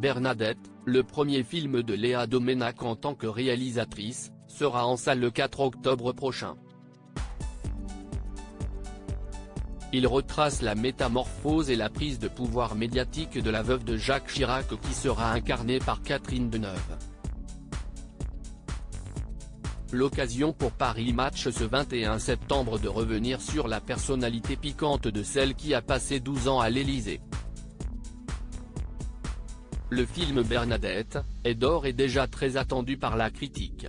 Bernadette, le premier film de Léa Doménac en tant que réalisatrice, sera en salle le 4 octobre prochain. Il retrace la métamorphose et la prise de pouvoir médiatique de la veuve de Jacques Chirac qui sera incarnée par Catherine Deneuve. L'occasion pour Paris Match ce 21 septembre de revenir sur la personnalité piquante de celle qui a passé 12 ans à l'Élysée. Le film Bernadette est d'ores et déjà très attendu par la critique.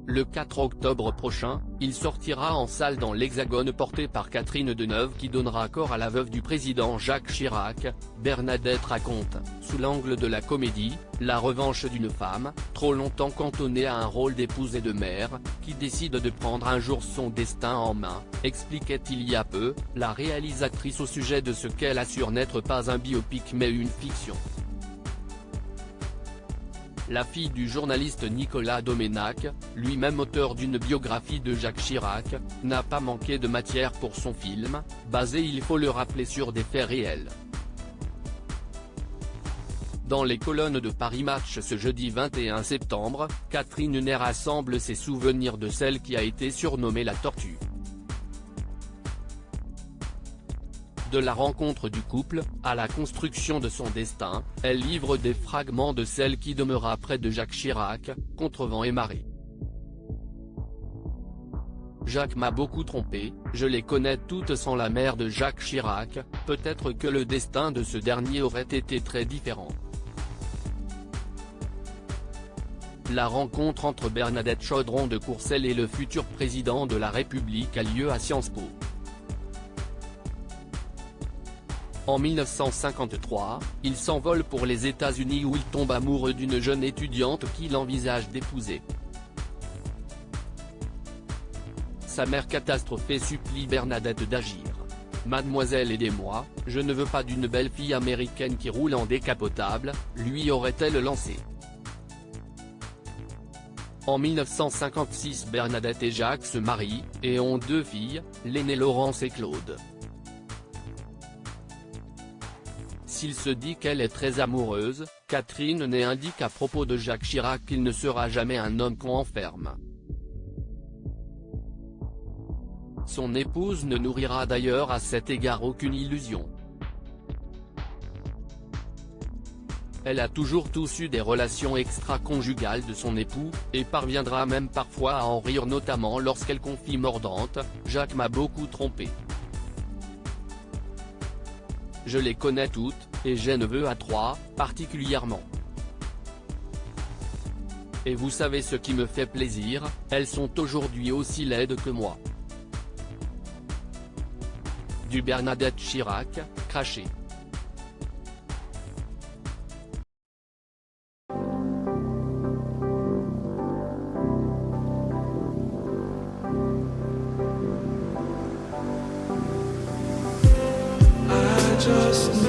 Le 4 octobre prochain, il sortira en salle dans l'Hexagone porté par Catherine Deneuve qui donnera corps à la veuve du président Jacques Chirac. Bernadette raconte, sous l'angle de la comédie, la revanche d'une femme, trop longtemps cantonnée à un rôle d'épouse et de mère, qui décide de prendre un jour son destin en main, expliquait il y a peu, la réalisatrice au sujet de ce qu'elle assure n'être pas un biopic mais une fiction. La fille du journaliste Nicolas Doménac, lui-même auteur d'une biographie de Jacques Chirac, n'a pas manqué de matière pour son film, basé il faut le rappeler sur des faits réels. Dans les colonnes de Paris Match ce jeudi 21 septembre, Catherine Deneuve rassemble ses souvenirs de celle qui a été surnommée la Tortue. De la rencontre du couple, à la construction de son destin, elle livre des fragments de celle qui demeura près de Jacques Chirac, contre vent et marée. Jacques m'a beaucoup trompé, je les connais toutes sans la mère de Jacques Chirac, peut-être que le destin de ce dernier aurait été très différent. La rencontre entre Bernadette Chaudron de Courcelles et le futur président de la République a lieu à Sciences Po. En 1953, il s'envole pour les États-Unis où il tombe amoureux d'une jeune étudiante qu'il envisage d'épouser. Sa mère catastrophée supplie Bernadette d'agir. « Mademoiselle aidez-moi, je ne veux pas d'une belle fille américaine qui roule en décapotable », lui aurait-elle lancé. En 1956 Bernadette et Jacques se marient, et ont 2 filles, l'aînée Laurence et Claude. S'il se dit qu'elle est très amoureuse, Catherine Deneuve indique à propos de Jacques Chirac qu'il ne sera jamais un homme qu'on enferme. Son épouse ne nourrira d'ailleurs à cet égard aucune illusion. Elle a toujours eu des relations extra-conjugales de son époux, et parviendra même parfois à en rire notamment lorsqu'elle confie mordante, « Jacques m'a beaucoup trompé. Je les connais toutes, et j'ai neveu à 3, particulièrement. Et vous savez ce qui me fait plaisir, elles sont aujourd'hui aussi laides que moi. » Du Bernadette Chirac, craché. Just